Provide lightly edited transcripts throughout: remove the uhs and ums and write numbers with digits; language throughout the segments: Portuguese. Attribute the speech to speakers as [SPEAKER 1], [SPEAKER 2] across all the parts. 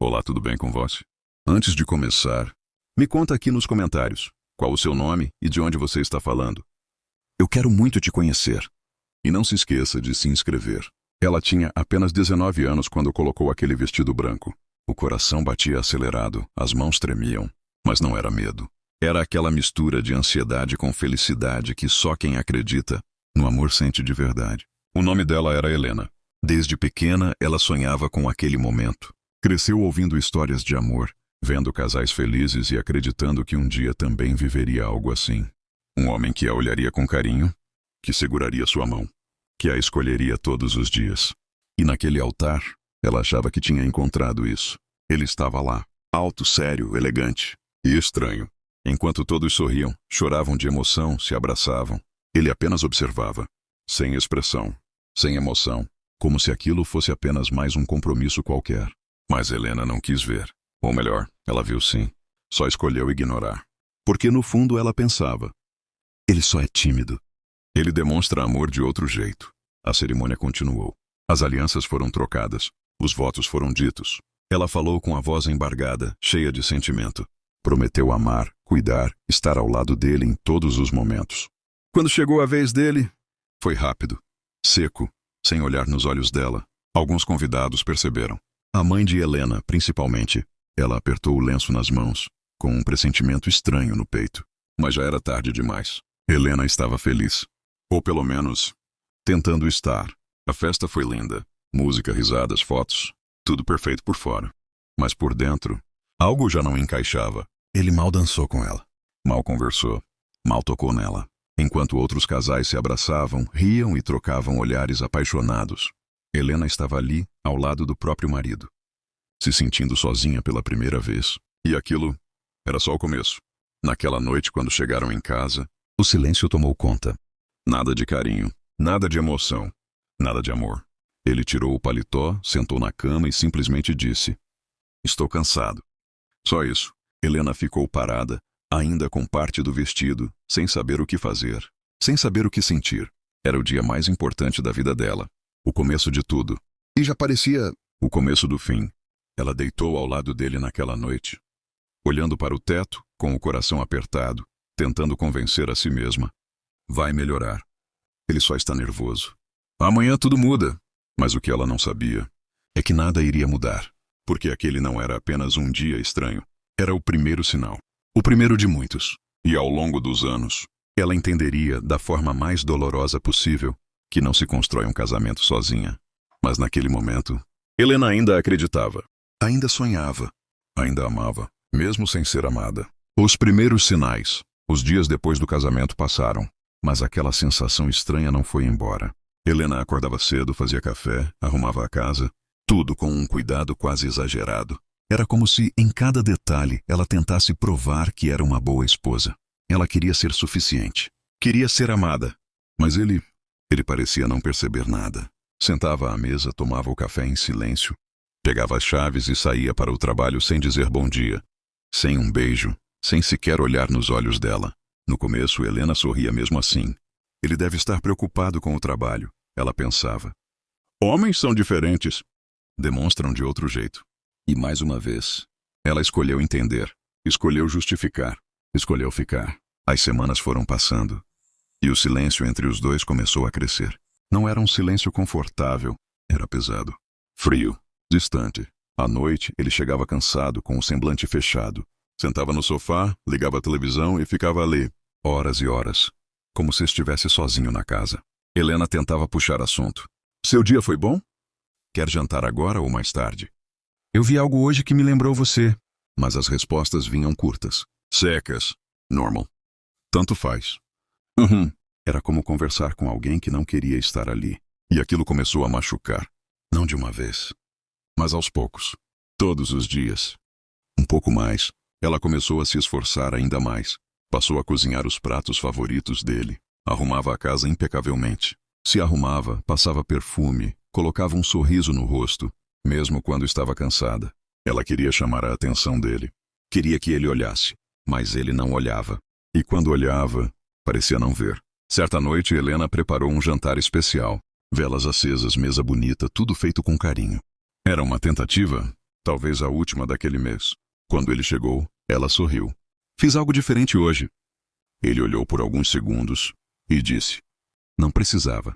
[SPEAKER 1] Olá, tudo bem com você? Antes de começar, me conta aqui nos comentários qual o seu nome e de onde você está falando. Eu quero muito te conhecer. E não se esqueça de se inscrever. Ela tinha apenas 19 anos quando colocou aquele vestido branco. O coração batia acelerado, as mãos tremiam, mas não era medo. Era aquela mistura de ansiedade com felicidade que só quem acredita no amor sente de verdade. O nome dela era Helena. Desde pequena, ela sonhava com aquele momento. Cresceu ouvindo histórias de amor, vendo casais felizes e acreditando que um dia também viveria algo assim. Um homem que a olharia com carinho, que seguraria sua mão, que a escolheria todos os dias. E naquele altar, ela achava que tinha encontrado isso. Ele estava lá, alto, sério, elegante e estranho. Enquanto todos sorriam, choravam de emoção, se abraçavam, ele apenas observava, sem expressão, sem emoção, como se aquilo fosse apenas mais um compromisso qualquer. Mas Helena não quis ver. Ou melhor, ela viu sim. Só escolheu ignorar. Porque no fundo ela pensava: ele só é tímido. Ele demonstra amor de outro jeito. A cerimônia continuou. As alianças foram trocadas. Os votos foram ditos. Ela falou com a voz embargada, cheia de sentimento. Prometeu amar, cuidar, estar ao lado dele em todos os momentos. Quando chegou a vez dele, foi rápido, seco, sem olhar nos olhos dela. Alguns convidados perceberam. A mãe de Helena, principalmente. Ela apertou o lenço nas mãos, com um pressentimento estranho no peito. Mas já era tarde demais. Helena estava feliz. Ou pelo menos, tentando estar. A festa foi linda. Música, risadas, fotos. Tudo perfeito por fora. Mas por dentro, algo já não encaixava. Ele mal dançou com ela. Mal conversou. Mal tocou nela. Enquanto outros casais se abraçavam, riam e trocavam olhares apaixonados. Helena estava ali, ao lado do próprio marido, se sentindo sozinha pela primeira vez. E aquilo era só o começo. Naquela noite, quando chegaram em casa, o silêncio tomou conta. Nada de carinho, nada de emoção, nada de amor. Ele tirou o paletó, sentou na cama e simplesmente disse: "Estou cansado." Só isso. Helena ficou parada, ainda com parte do vestido, sem saber o que fazer, sem saber o que sentir. Era o dia mais importante da vida dela. O começo de tudo. E já parecia o começo do fim. Ela deitou ao lado dele naquela noite, olhando para o teto, com o coração apertado, tentando convencer a si mesma. Vai melhorar. Ele só está nervoso. Amanhã tudo muda. Mas o que ela não sabia é que nada iria mudar, porque aquele não era apenas um dia estranho. Era o primeiro sinal. O primeiro de muitos. E ao longo dos anos, ela entenderia da forma mais dolorosa possível que não se constrói um casamento sozinha. Mas naquele momento, Helena ainda acreditava, ainda sonhava, ainda amava, mesmo sem ser amada. Os primeiros sinais, os dias depois do casamento passaram, mas aquela sensação estranha não foi embora. Helena acordava cedo, fazia café, arrumava a casa, tudo com um cuidado quase exagerado. Era como se, em cada detalhe, ela tentasse provar que era uma boa esposa. Ela queria ser suficiente, queria ser amada, mas ele parecia não perceber nada. Sentava à mesa, tomava o café em silêncio, pegava as chaves e saía para o trabalho sem dizer bom dia, sem um beijo, sem sequer olhar nos olhos dela. No começo, Helena sorria mesmo assim. Ele deve estar preocupado com o trabalho, ela pensava. Homens são diferentes. Demonstram de outro jeito. E mais uma vez, ela escolheu entender, escolheu justificar, escolheu ficar. As semanas foram passando. E o silêncio entre os dois começou a crescer. Não era um silêncio confortável, era pesado. Frio, distante. À noite, ele chegava cansado, com o semblante fechado. Sentava no sofá, ligava a televisão e ficava ali, horas e horas, como se estivesse sozinho na casa. Helena tentava puxar assunto. Seu dia foi bom? Quer jantar agora ou mais tarde? Eu vi algo hoje que me lembrou você. Mas as respostas vinham curtas, secas. Normal. Tanto faz. Era como conversar com alguém que não queria estar ali. E aquilo começou a machucar. Não de uma vez, mas aos poucos. Todos os dias. Um pouco mais. Ela começou a se esforçar ainda mais. Passou a cozinhar os pratos favoritos dele. Arrumava a casa impecavelmente. Se arrumava, passava perfume, colocava um sorriso no rosto, mesmo quando estava cansada. Ela queria chamar a atenção dele. Queria que ele olhasse, mas ele não olhava. E quando olhava, parecia não ver. Certa noite, Helena preparou um jantar especial. Velas acesas, mesa bonita, tudo feito com carinho. Era uma tentativa Talvez a última daquele mês. Quando ele chegou, ela sorriu. Fiz algo diferente hoje. Ele olhou por alguns segundos e disse: não precisava.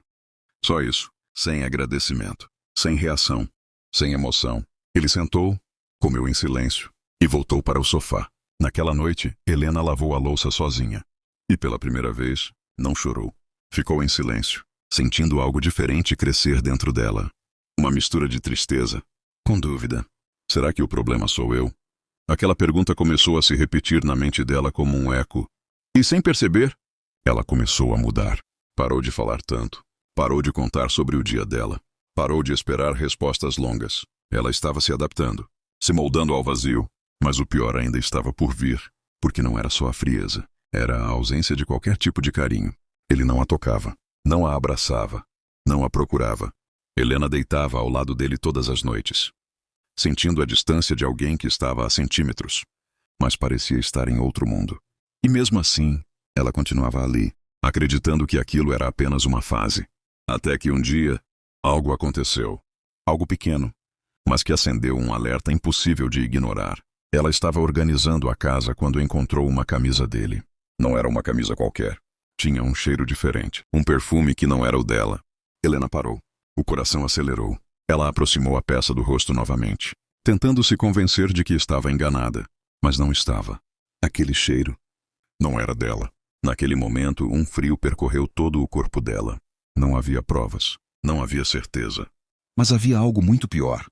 [SPEAKER 1] Só isso, sem agradecimento, sem reação, sem emoção. Ele sentou, comeu em silêncio e voltou para o sofá. Naquela noite, Helena lavou a louça sozinha. E pela primeira vez, não chorou. Ficou em silêncio, sentindo algo diferente crescer dentro dela. Uma mistura de tristeza, com dúvida. Será que o problema sou eu? Aquela pergunta começou a se repetir na mente dela como um eco. E sem perceber, ela começou a mudar. Parou de falar tanto. Parou de contar sobre o dia dela. Parou de esperar respostas longas. Ela estava se adaptando, se moldando ao vazio. Mas o pior ainda estava por vir, porque não era só a frieza. Era a ausência de qualquer tipo de carinho. Ele não a tocava, não a abraçava, não a procurava. Helena deitava ao lado dele todas as noites, sentindo a distância de alguém que estava a centímetros, mas parecia estar em outro mundo. E mesmo assim, ela continuava ali, acreditando que aquilo era apenas uma fase. Até que um dia, algo aconteceu. Algo pequeno, mas que acendeu um alerta impossível de ignorar. Ela estava organizando a casa quando encontrou uma camisa dele. Não era uma camisa qualquer. Tinha um cheiro diferente, um perfume que não era o dela. Helena parou. O coração acelerou. Ela aproximou a peça do rosto novamente, tentando se convencer de que estava enganada, mas não estava. Aquele cheiro não era dela. Naquele momento, um frio percorreu todo o corpo dela. Não havia provas, não havia certeza. Mas havia algo muito pior: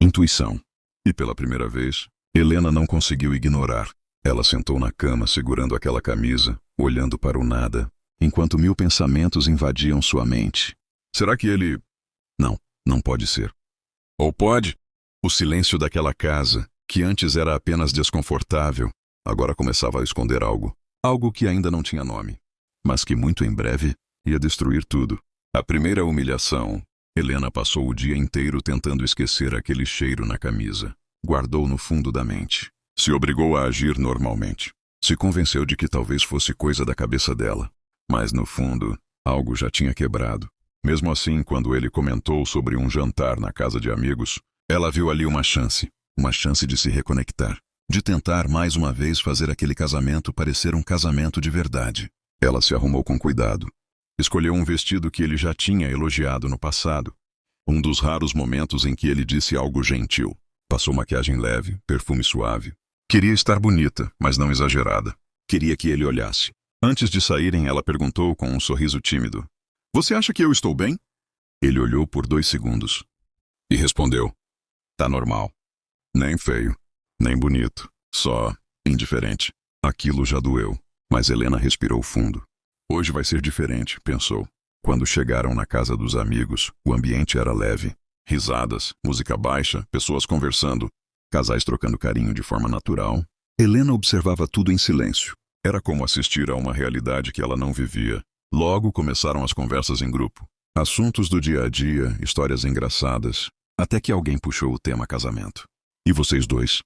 [SPEAKER 1] intuição. E pela primeira vez, Helena não conseguiu ignorar. Ela sentou na cama segurando aquela camisa, olhando para o nada, enquanto 1000 pensamentos invadiam sua mente. Será que ele... Não pode ser. Ou pode? O silêncio daquela casa, que antes era apenas desconfortável, agora começava a esconder algo. Algo que ainda não tinha nome, mas que muito em breve ia destruir tudo. A primeira humilhação. Helena passou o dia inteiro tentando esquecer aquele cheiro na camisa. Guardou no fundo da mente. Se obrigou a agir normalmente. Se convenceu de que talvez fosse coisa da cabeça dela. Mas no fundo, algo já tinha quebrado. Mesmo assim, quando ele comentou sobre um jantar na casa de amigos, ela viu ali uma chance de se reconectar, de tentar mais uma vez fazer aquele casamento parecer um casamento de verdade. Ela se arrumou com cuidado. Escolheu um vestido que ele já tinha elogiado no passado. Um dos raros momentos em que ele disse algo gentil. Passou maquiagem leve, perfume suave. Queria estar bonita, mas não exagerada. Queria que ele olhasse. Antes de saírem, ela perguntou com um sorriso tímido: "Você acha que eu estou bem?" Ele olhou por 2 segundos e respondeu: "Tá normal. Nem feio, nem bonito. Só indiferente." Aquilo já doeu, mas Helena respirou fundo. Hoje vai ser diferente, pensou. Quando chegaram na casa dos amigos, o ambiente era leve. Risadas, música baixa, pessoas conversando, casais trocando carinho de forma natural. Helena observava tudo em silêncio. Era como assistir a uma realidade que ela não vivia. Logo começaram as conversas em grupo. Assuntos do dia a dia, histórias engraçadas, até que alguém puxou o tema casamento. "E vocês dois?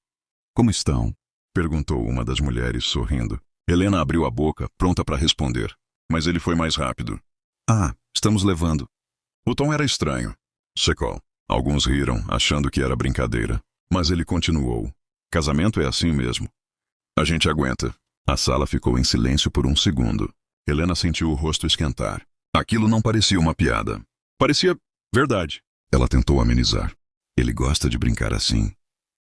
[SPEAKER 1] Como estão?" perguntou uma das mulheres, sorrindo. Helena abriu a boca, pronta para responder, mas ele foi mais rápido. "Ah, estamos levando." O tom era estranho. Secou. Alguns riram, achando que era brincadeira. Mas ele continuou: "Casamento é assim mesmo. A gente aguenta." A sala ficou em silêncio por um segundo. Helena sentiu o rosto esquentar. Aquilo não parecia uma piada. Parecia verdade. Ela tentou amenizar. "Ele gosta de brincar assim",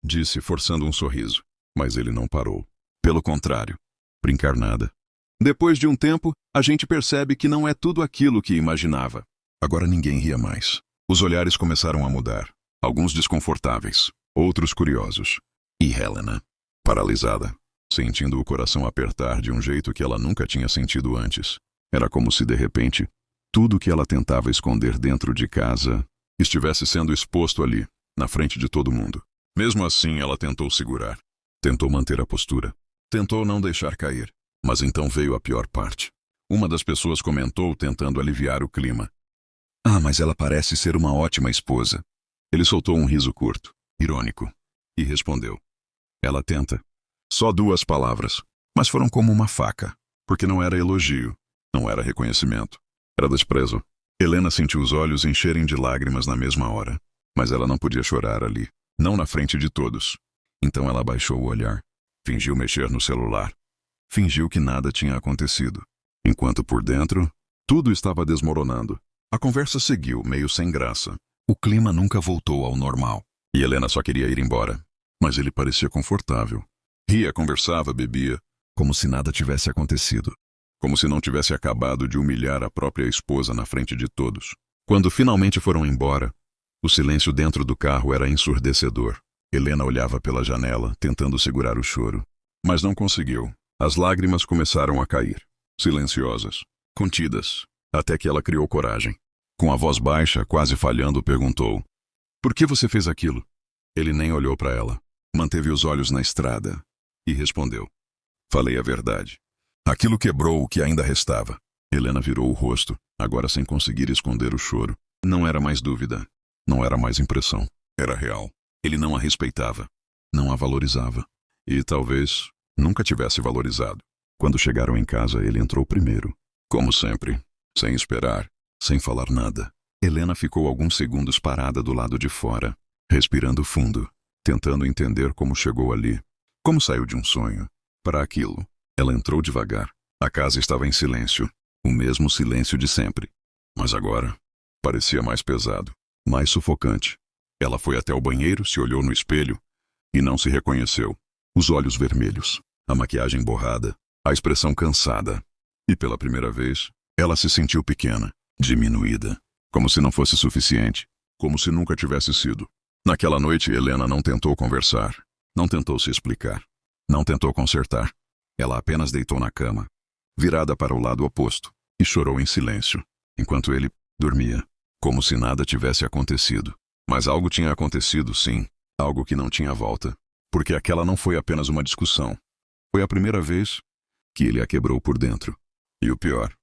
[SPEAKER 1] disse, forçando um sorriso. Mas ele não parou. Pelo contrário, brincar nada. "Depois de um tempo, a gente percebe que não é tudo aquilo que imaginava." Agora ninguém ria mais. Os olhares começaram a mudar. Alguns desconfortáveis, outros curiosos. E Helena, paralisada, sentindo o coração apertar de um jeito que ela nunca tinha sentido antes. Era como se, de repente, tudo que ela tentava esconder dentro de casa estivesse sendo exposto ali, na frente de todo mundo. Mesmo assim, ela tentou segurar. Tentou manter a postura. Tentou não deixar cair. Mas então veio a pior parte. Uma das pessoas comentou, tentando aliviar o clima: "Ah, mas ela parece ser uma ótima esposa." Ele soltou um riso curto, irônico, e respondeu: "Ela tenta." Só 2 palavras, mas foram como uma faca, porque não era elogio, não era reconhecimento, era desprezo. Helena sentiu os olhos encherem de lágrimas na mesma hora, mas ela não podia chorar ali. não na frente de todos. Então ela abaixou o olhar, fingiu mexer no celular, fingiu que nada tinha acontecido, enquanto por dentro, tudo estava desmoronando. A conversa seguiu, meio sem graça. O clima nunca voltou ao normal, e Helena só queria ir embora. Mas ele parecia confortável. Ria, conversava, bebia, como se nada tivesse acontecido. Como se não tivesse acabado de humilhar a própria esposa na frente de todos. Quando finalmente foram embora, o silêncio dentro do carro era ensurdecedor. Helena olhava pela janela, tentando segurar o choro. Mas não conseguiu. As lágrimas começaram a cair, silenciosas, contidas, até que ela criou coragem. Com a voz baixa, quase falhando, perguntou: "Por que você fez aquilo?" Ele nem olhou para ela. Manteve os olhos na estrada e respondeu: "Falei a verdade. Aquilo quebrou o que ainda restava." Helena virou o rosto, agora sem conseguir esconder o choro. Não era mais dúvida. Não era mais impressão. Era real. Ele não a respeitava. Não a valorizava. E talvez nunca tivesse valorizado. Quando chegaram em casa, ele entrou primeiro. Como sempre. Sem esperar. Sem falar nada. Helena ficou alguns segundos parada do lado de fora, respirando fundo, tentando entender como chegou ali. Como saiu de um sonho para aquilo. Ela entrou devagar. A casa estava em silêncio. O mesmo silêncio de sempre. Mas agora, parecia mais pesado, mais sufocante. Ela foi até o banheiro, se olhou no espelho e não se reconheceu. Os olhos vermelhos, a maquiagem borrada, a expressão cansada. E pela primeira vez, ela se sentiu pequena, diminuída, como se não fosse suficiente, como se nunca tivesse sido. Naquela noite, Helena não tentou conversar, não tentou se explicar, não tentou consertar. Ela apenas deitou na cama, virada para o lado oposto, e chorou em silêncio, enquanto ele dormia, como se nada tivesse acontecido. Mas algo tinha acontecido, sim, algo que não tinha volta, porque aquela não foi apenas uma discussão. Foi a primeira vez que ele a quebrou por dentro. E o pior,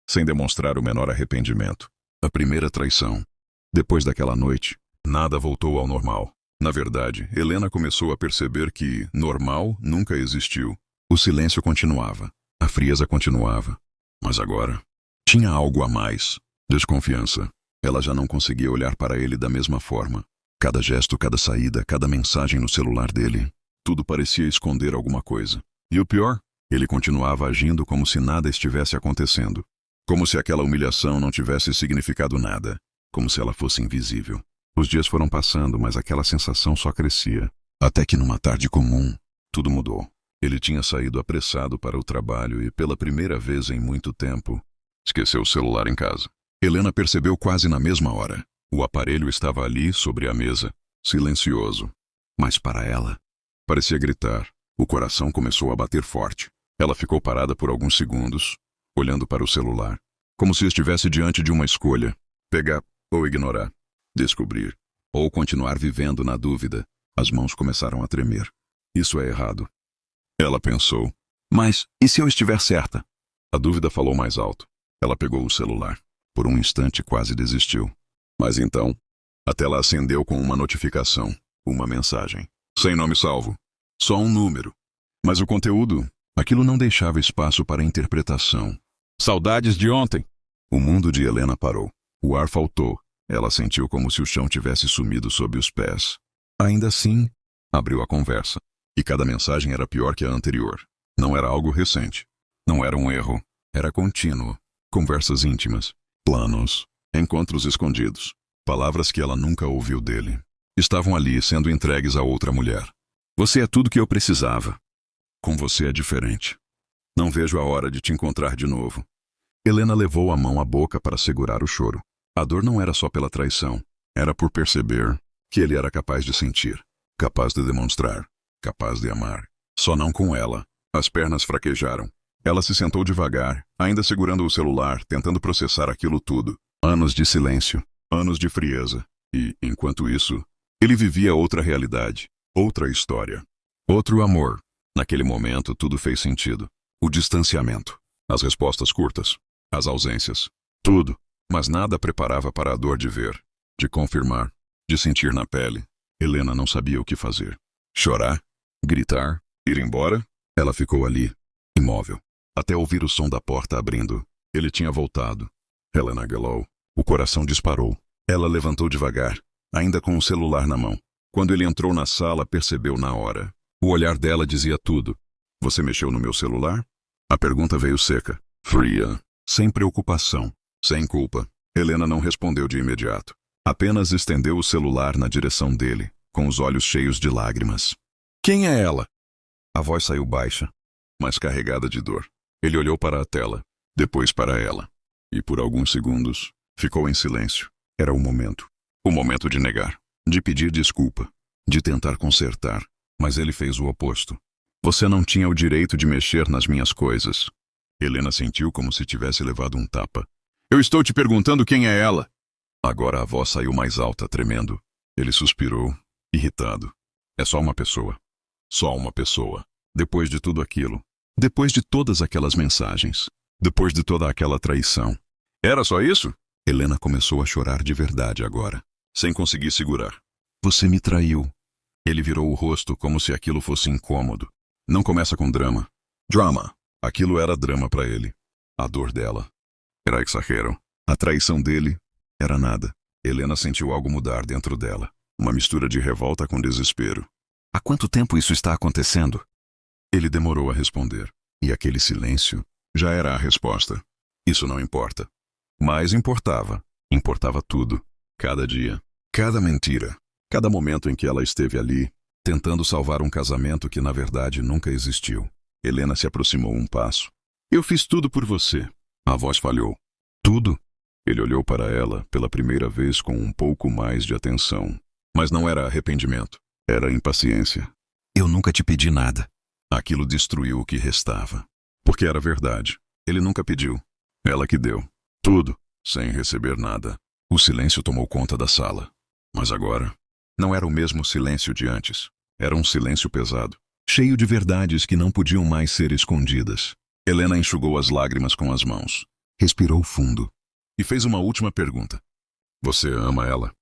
[SPEAKER 1] sem demonstrar o menor arrependimento. A primeira traição. Depois daquela noite, nada voltou ao normal. Na verdade, Helena começou a perceber que normal nunca existiu. O silêncio continuava, a frieza continuava. Mas agora, tinha algo a mais. Desconfiança. Ela já não conseguia olhar para ele da mesma forma. Cada gesto, cada saída, cada mensagem no celular dele, tudo parecia esconder alguma coisa. E o pior, ele continuava agindo como se nada estivesse acontecendo. Como se aquela humilhação não tivesse significado nada. Como se ela fosse invisível. Os dias foram passando, mas aquela sensação só crescia. Até que numa tarde comum, tudo mudou. Ele tinha saído apressado para o trabalho e, pela primeira vez em muito tempo, esqueceu o celular em casa. Helena percebeu quase na mesma hora. O aparelho estava ali, sobre a mesa, silencioso. Mas para ela, parecia gritar. O coração começou a bater forte. Ela ficou parada por alguns segundos, olhando para o celular, como se estivesse diante de uma escolha: pegar ou ignorar, descobrir, ou continuar vivendo na dúvida. As mãos começaram a tremer. Isso é errado. Ela pensou. Mas, e se eu estiver certa? A dúvida falou mais alto. Ela pegou o celular. Por um instante quase desistiu. Mas então, a tela acendeu com uma notificação, uma mensagem. Sem nome salvo. Só um número. Mas o conteúdo, aquilo não deixava espaço para interpretação. Saudades de ontem. O mundo de Helena parou. O ar faltou. Ela sentiu como se o chão tivesse sumido sob os pés. Ainda assim, abriu a conversa. E cada mensagem era pior que a anterior. Não era algo recente. Não era um erro. Era contínuo. Conversas íntimas. Planos. Encontros escondidos. Palavras que ela nunca ouviu dele. Estavam ali sendo entregues a outra mulher. Você é tudo que eu precisava. Com você é diferente. Não vejo a hora de te encontrar de novo. Helena levou a mão à boca para segurar o choro. A dor não era só pela traição. Era por perceber que ele era capaz de sentir. Capaz de demonstrar. Capaz de amar. Só não com ela. As pernas fraquejaram. Ela se sentou devagar, ainda segurando o celular, tentando processar aquilo tudo. Anos de silêncio. Anos de frieza. E, enquanto isso, ele vivia outra realidade. Outra história. Outro amor. Naquele momento, tudo fez sentido. O distanciamento. As respostas curtas. As ausências. Tudo. Mas nada preparava para a dor de ver. De confirmar. De sentir na pele. Helena não sabia o que fazer. Chorar? Gritar? Ir embora? Ela ficou ali, imóvel, até ouvir o som da porta abrindo. Ele tinha voltado. Helena gelou. O coração disparou. Ela levantou devagar, ainda com o celular na mão. Quando ele entrou na sala, percebeu na hora. O olhar dela dizia tudo. Você mexeu no meu celular? A pergunta veio seca, fria, sem preocupação, sem culpa. Helena não respondeu de imediato. Apenas estendeu o celular na direção dele, com os olhos cheios de lágrimas. Quem é ela? A voz saiu baixa, mas carregada de dor. Ele olhou para a tela, depois para ela. E por alguns segundos, ficou em silêncio. Era o momento. O momento de negar, de pedir desculpa, de tentar consertar. Mas ele fez o oposto. Você não tinha o direito de mexer nas minhas coisas. Helena sentiu como se tivesse levado um tapa. Eu estou te perguntando quem é ela. Agora a voz saiu mais alta, tremendo. Ele suspirou, irritado. É só uma pessoa. Só uma pessoa. Depois de tudo aquilo. Depois de todas aquelas mensagens. Depois de toda aquela traição. Era só isso? Helena começou a chorar de verdade agora, sem conseguir segurar. Você me traiu. Ele virou o rosto como se aquilo fosse incômodo. Não começa com drama. Drama. Aquilo era drama para ele. A dor dela era exagero. A traição dele era nada. Helena sentiu algo mudar dentro dela. Uma mistura de revolta com desespero. Há quanto tempo isso está acontecendo? Ele demorou a responder. E aquele silêncio já era a resposta. Isso não importa. Mas importava. Importava tudo. Cada dia. Cada mentira. Cada momento em que ela esteve ali, tentando salvar um casamento que na verdade nunca existiu. Helena se aproximou um passo. Eu fiz tudo por você. A voz falhou. Tudo? Ele olhou para ela pela primeira vez com um pouco mais de atenção. Mas não era arrependimento. Era impaciência. Eu nunca te pedi nada. Aquilo destruiu o que restava. Porque era verdade. Ele nunca pediu. Ela que deu. Tudo, sem receber nada. O silêncio tomou conta da sala. Mas agora, não era o mesmo silêncio de antes. Era um silêncio pesado, cheio de verdades que não podiam mais ser escondidas. Helena enxugou as lágrimas com as mãos. Respirou fundo. E fez uma última pergunta. Você ama ela?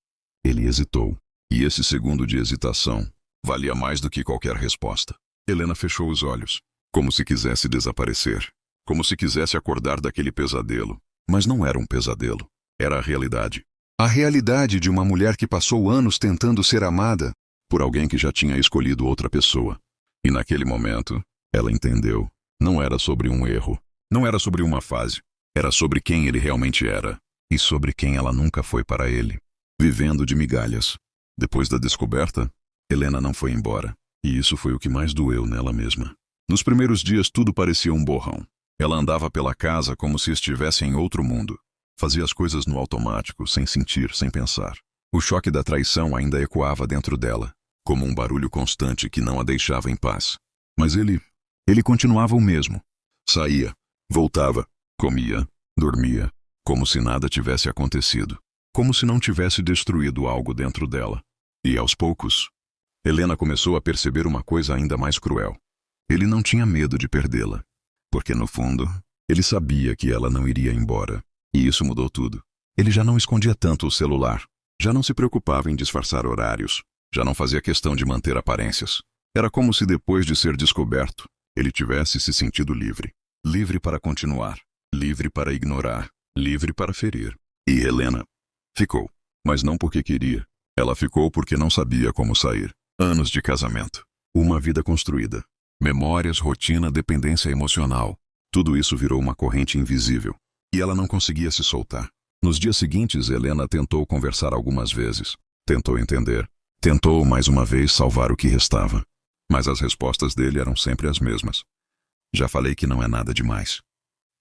[SPEAKER 1] Ele hesitou. E esse segundo de hesitação valia mais do que qualquer resposta. Helena fechou os olhos, como se quisesse desaparecer. Como se quisesse acordar daquele pesadelo. Mas não era um pesadelo. Era a realidade. A realidade de uma mulher que passou anos tentando ser amada por alguém que já tinha escolhido outra pessoa. E naquele momento, ela entendeu. Não era sobre um erro. Não era sobre uma fase. Era sobre quem ele realmente era. E sobre quem ela nunca foi para ele. Vivendo de migalhas. Depois da descoberta, Helena não foi embora. E isso foi o que mais doeu nela mesma. Nos primeiros dias tudo parecia um borrão. Ela andava pela casa como se estivesse em outro mundo. Fazia as coisas no automático, sem sentir, sem pensar. O choque da traição ainda ecoava dentro dela, como um barulho constante que não a deixava em paz. Mas ele continuava o mesmo. Saía, voltava, comia, dormia, como se nada tivesse acontecido. Como se não tivesse destruído algo dentro dela. E aos poucos, Helena começou a perceber uma coisa ainda mais cruel. Ele não tinha medo de perdê-la. Porque no fundo, ele sabia que ela não iria embora. E isso mudou tudo. Ele já não escondia tanto o celular. Já não se preocupava em disfarçar horários. Já não fazia questão de manter aparências. Era como se depois de ser descoberto, ele tivesse se sentido livre. Livre para continuar. Livre para ignorar. Livre para ferir. E Helena ficou. Mas não porque queria. Ela ficou porque não sabia como sair. Anos de casamento. Uma vida construída. Memórias, rotina, dependência emocional. Tudo isso virou uma corrente invisível. E ela não conseguia se soltar. Nos dias seguintes, Helena tentou conversar algumas vezes. Tentou entender. Tentou, mais uma vez, salvar o que restava. Mas as respostas dele eram sempre as mesmas. Já falei que não é nada demais.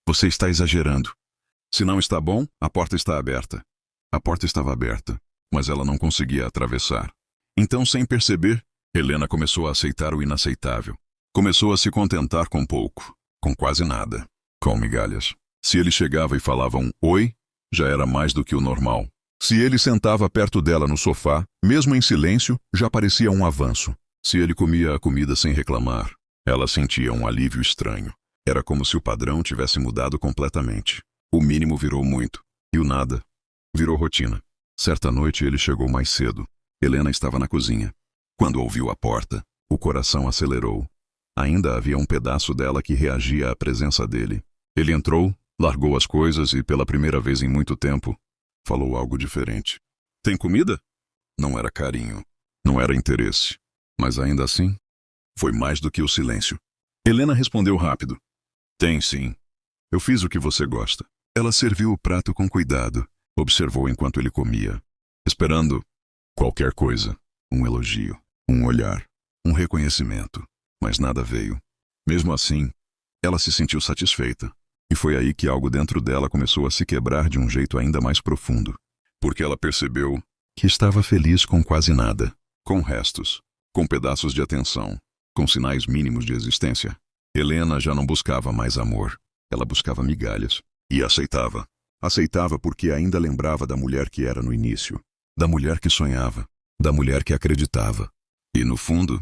[SPEAKER 1] Você está exagerando. Se não está bom, a porta está aberta. A porta estava aberta, mas ela não conseguia atravessar. Então, sem perceber, Helena começou a aceitar o inaceitável. Começou a se contentar com pouco, com quase nada, com migalhas. Se ele chegava e falava um oi, já era mais do que o normal. Se ele sentava perto dela no sofá, mesmo em silêncio, já parecia um avanço. Se ele comia a comida sem reclamar, ela sentia um alívio estranho. Era como se o padrão tivesse mudado completamente. O mínimo virou muito, e o nada virou rotina. Certa noite ele chegou mais cedo. Helena estava na cozinha. Quando ouviu a porta, o coração acelerou. Ainda havia um pedaço dela que reagia à presença dele. Ele entrou, largou as coisas e, pela primeira vez em muito tempo, falou algo diferente. Tem comida? Não era carinho. Não era interesse. Mas ainda assim, foi mais do que o silêncio. Helena respondeu rápido. Tem sim. Eu fiz o que você gosta. Ela serviu o prato com cuidado, observou enquanto ele comia, esperando qualquer coisa, um elogio, um olhar, um reconhecimento, mas nada veio. Mesmo assim, ela se sentiu satisfeita, e foi aí que algo dentro dela começou a se quebrar de um jeito ainda mais profundo, porque ela percebeu que estava feliz com quase nada, com restos, com pedaços de atenção, com sinais mínimos de existência. Helena já não buscava mais amor, ela buscava migalhas, e aceitava. Aceitava porque ainda lembrava da mulher que era no início, da mulher que sonhava, da mulher que acreditava. E, no fundo,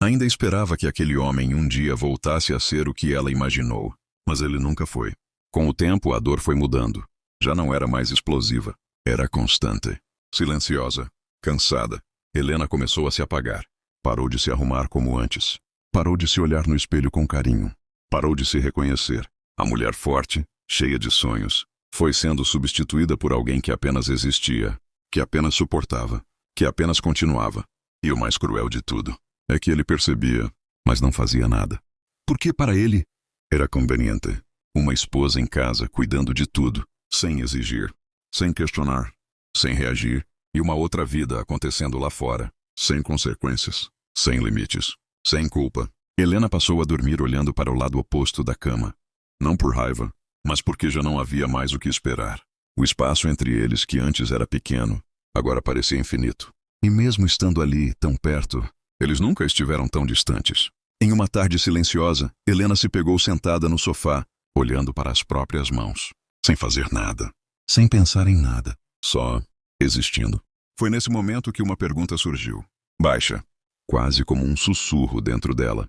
[SPEAKER 1] ainda esperava que aquele homem um dia voltasse a ser o que ela imaginou, mas ele nunca foi. Com o tempo, a dor foi mudando. Já não era mais explosiva, era constante, silenciosa, cansada. Helena começou a se apagar. Parou de se arrumar como antes. Parou de se olhar no espelho com carinho. Parou de se reconhecer. A mulher forte, cheia de sonhos, foi sendo substituída por alguém que apenas existia, que apenas suportava, que apenas continuava. E o mais cruel de tudo é que ele percebia, mas não fazia nada. Porque para ele era conveniente. Uma esposa em casa cuidando de tudo, sem exigir, sem questionar, sem reagir, e uma outra vida acontecendo lá fora, sem consequências, sem limites, sem culpa. Helena passou a dormir olhando para o lado oposto da cama. Não por raiva, mas porque já não havia mais o que esperar. O espaço entre eles, que antes era pequeno, agora parecia infinito. E mesmo estando ali, tão perto, eles nunca estiveram tão distantes. Em uma tarde silenciosa, Helena se pegou sentada no sofá, olhando para as próprias mãos, sem fazer nada, sem pensar em nada, só existindo. Foi nesse momento que uma pergunta surgiu, baixa, quase como um sussurro dentro dela.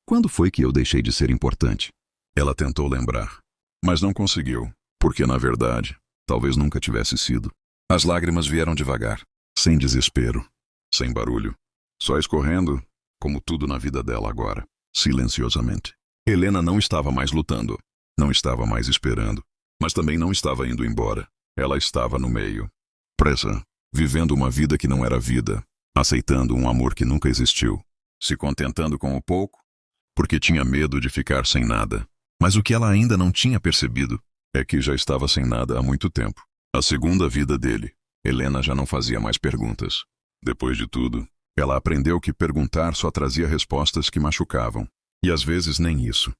[SPEAKER 1] Quando foi que eu deixei de ser importante? Ela tentou lembrar, mas não conseguiu, porque na verdade, talvez nunca tivesse sido. As lágrimas vieram devagar, sem desespero, sem barulho, só escorrendo, como tudo na vida dela agora, silenciosamente. Helena não estava mais lutando, não estava mais esperando, mas também não estava indo embora. Ela estava no meio, presa, vivendo uma vida que não era vida, aceitando um amor que nunca existiu, se contentando com o pouco, porque tinha medo de ficar sem nada. Mas o que ela ainda não tinha percebido é que já estava sem nada há muito tempo. A segunda vida dele, Helena já não fazia mais perguntas. Depois de tudo, ela aprendeu que perguntar só trazia respostas que machucavam. E às vezes nem isso.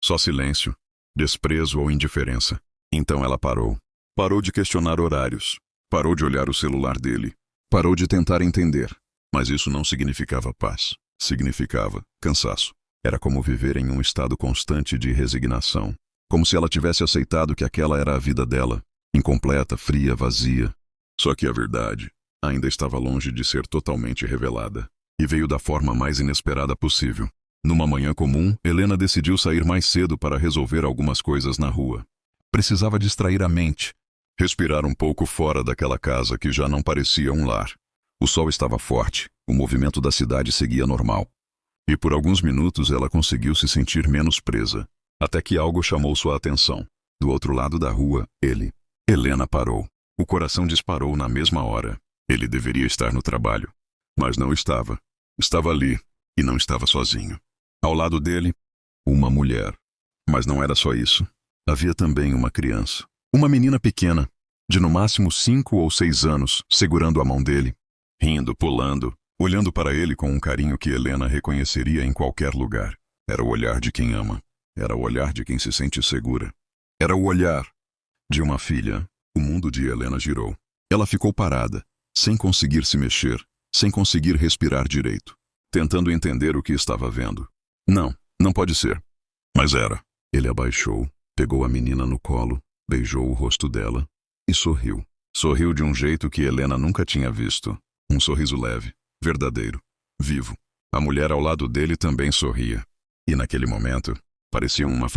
[SPEAKER 1] Só silêncio, desprezo ou indiferença. Então ela parou. Parou de questionar horários. Parou de olhar o celular dele. Parou de tentar entender. Mas isso não significava paz. Significava cansaço. Era como viver em um estado constante de resignação. Como se ela tivesse aceitado que aquela era a vida dela. Incompleta, fria, vazia. Só que a verdade ainda estava longe de ser totalmente revelada. E veio da forma mais inesperada possível. Numa manhã comum, Helena decidiu sair mais cedo para resolver algumas coisas na rua. Precisava distrair a mente. Respirar um pouco fora daquela casa que já não parecia um lar. O sol estava forte, o movimento da cidade seguia normal. E por alguns minutos ela conseguiu se sentir menos presa, até que algo chamou sua atenção. Do outro lado da rua, ele. Helena parou. O coração disparou na mesma hora. Ele deveria estar no trabalho, mas não estava. Estava ali, e não estava sozinho. Ao lado dele, uma mulher. Mas não era só isso. Havia também uma criança. Uma menina pequena, de no máximo 5 ou 6 anos, segurando a mão dele, rindo, pulando, olhando para ele com um carinho que Helena reconheceria em qualquer lugar. Era o olhar de quem ama. Era o olhar de quem se sente segura. Era o olhar de uma filha. O mundo de Helena girou. Ela ficou parada, sem conseguir se mexer, sem conseguir respirar direito, tentando entender o que estava vendo. Não, não pode ser. Mas era. Ele abaixou, pegou a menina no colo, beijou o rosto dela e sorriu. Sorriu de um jeito que Helena nunca tinha visto. Um sorriso leve, verdadeiro, vivo. A mulher ao lado dele também sorria. E naquele momento, pareciam uma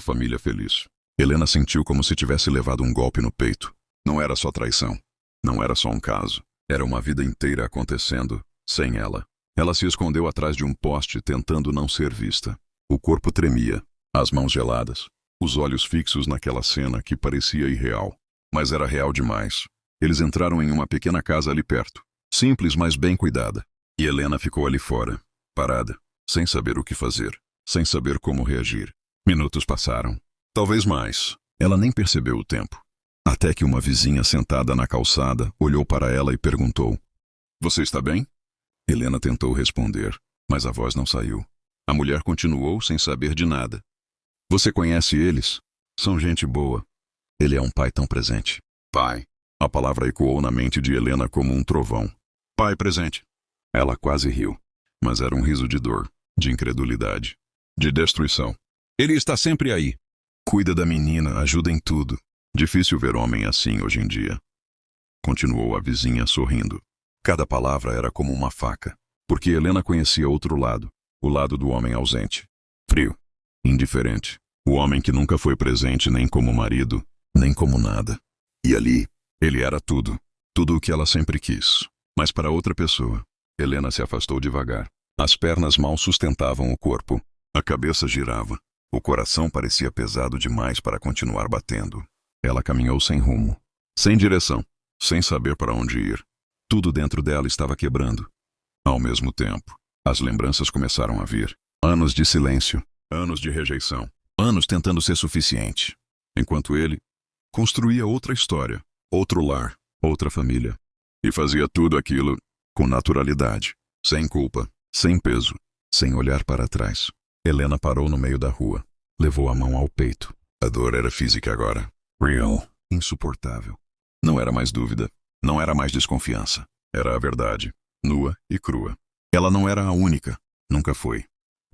[SPEAKER 1] família feliz. Helena sentiu como se tivesse levado um golpe no peito. Não era só traição. Não era só um caso. Era uma vida inteira acontecendo, sem ela. Ela se escondeu atrás de um poste tentando não ser vista. O corpo tremia, as mãos geladas, os olhos fixos naquela cena que parecia irreal. Mas era real demais. Eles entraram em uma pequena casa ali perto. Simples, mas bem cuidada. E Helena ficou ali fora, parada, sem saber o que fazer, sem saber como reagir. Minutos passaram. Talvez mais. Ela nem percebeu o tempo. Até que uma vizinha sentada na calçada olhou para ela e perguntou: "Você está bem?" Helena tentou responder, mas a voz não saiu. A mulher continuou sem saber de nada. "Você conhece eles? São gente boa. Ele é um pai tão presente." Pai. A palavra ecoou na mente de Helena como um trovão. Pai presente. Ela quase riu, mas era um riso de dor, de incredulidade, de destruição. Ele está sempre aí. Cuida da menina, ajuda em tudo. Difícil ver homem assim hoje em dia. Continuou a vizinha sorrindo. Cada palavra era como uma faca, porque Helena conhecia outro lado, o lado do homem ausente. Frio, indiferente. O homem que nunca foi presente nem como marido, nem como nada. E ali, ele era tudo. Tudo o que ela sempre quis. Mas para outra pessoa. Helena se afastou devagar. As pernas mal sustentavam o corpo. A cabeça girava. O coração parecia pesado demais para continuar batendo. Ela caminhou sem rumo, sem direção, sem saber para onde ir. Tudo dentro dela estava quebrando. Ao mesmo tempo, as lembranças começaram a vir. Anos de silêncio, anos de rejeição, anos tentando ser suficiente. Enquanto ele construía outra história, outro lar, outra família. E fazia tudo aquilo com naturalidade, sem culpa, sem peso, sem olhar para trás. Helena parou no meio da rua. Levou a mão ao peito. A dor era física agora. Real. Insuportável. Não era mais dúvida. Não era mais desconfiança. Era a verdade. Nua e crua. Ela não era a única. Nunca foi.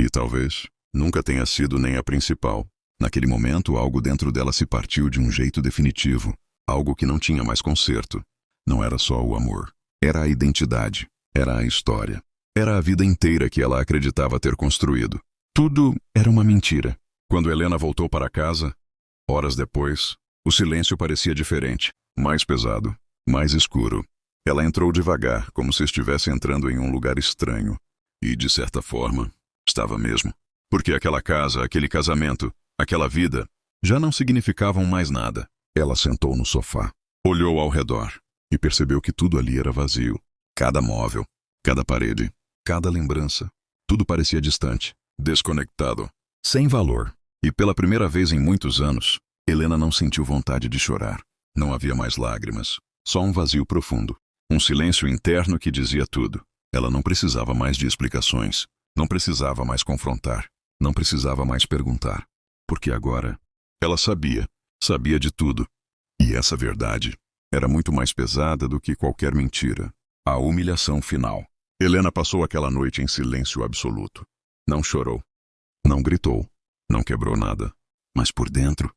[SPEAKER 1] E talvez nunca tenha sido nem a principal. Naquele momento, algo dentro dela se partiu de um jeito definitivo. Algo que não tinha mais conserto. Não era só o amor. Era a identidade. Era a história. Era a vida inteira que ela acreditava ter construído. Tudo era uma mentira. Quando Helena voltou para casa, horas depois, o silêncio parecia diferente, mais pesado, mais escuro. Ela entrou devagar, como se estivesse entrando em um lugar estranho. E, de certa forma, estava mesmo. Porque aquela casa, aquele casamento, aquela vida, já não significavam mais nada. Ela sentou no sofá, olhou ao redor e percebeu que tudo ali era vazio. Cada móvel, cada parede, cada lembrança, tudo parecia distante, desconectado, sem valor. E pela primeira vez em muitos anos, Helena não sentiu vontade de chorar. Não havia mais lágrimas, só um vazio profundo. Um silêncio interno que dizia tudo. Ela não precisava mais de explicações, não precisava mais confrontar, não precisava mais perguntar. Porque agora, ela sabia de tudo. E essa verdade era muito mais pesada do que qualquer mentira. A humilhação final. Helena passou aquela noite em silêncio absoluto. Não chorou, não gritou, não quebrou nada. Mas por dentro,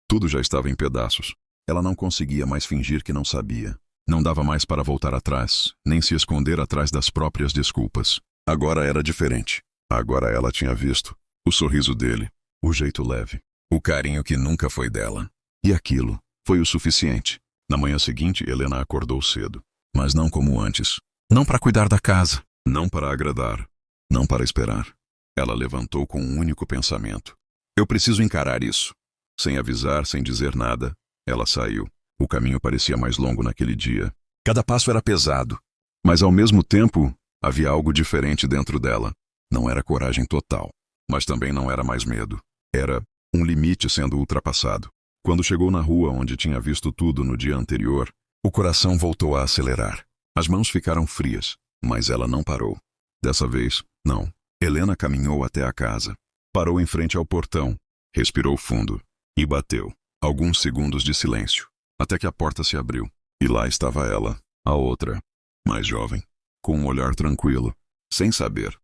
[SPEAKER 1] tudo já estava em pedaços. Ela não conseguia mais fingir que não sabia. Não dava mais para voltar atrás, nem se esconder atrás das próprias desculpas. Agora era diferente. Agora ela tinha visto o sorriso dele, o jeito leve, o carinho que nunca foi dela. E aquilo foi o suficiente. Na manhã seguinte, Helena acordou cedo. Mas não como antes. Não para cuidar da casa. Não para agradar. Não para esperar. Ela levantou com um único pensamento. Eu preciso encarar isso. Sem avisar, sem dizer nada, ela saiu. O caminho parecia mais longo naquele dia. Cada passo era pesado. Mas ao mesmo tempo, havia algo diferente dentro dela. Não era coragem total. Mas também não era mais medo. Era um limite sendo ultrapassado. Quando chegou na rua onde tinha visto tudo no dia anterior, o coração voltou a acelerar. As mãos ficaram frias, mas ela não parou. Dessa vez, não. Helena caminhou até a casa. Parou em frente ao portão, respirou fundo e bateu. Alguns segundos de silêncio, até que a porta se abriu. E lá estava ela, a outra, mais jovem, com um olhar tranquilo, sem saber.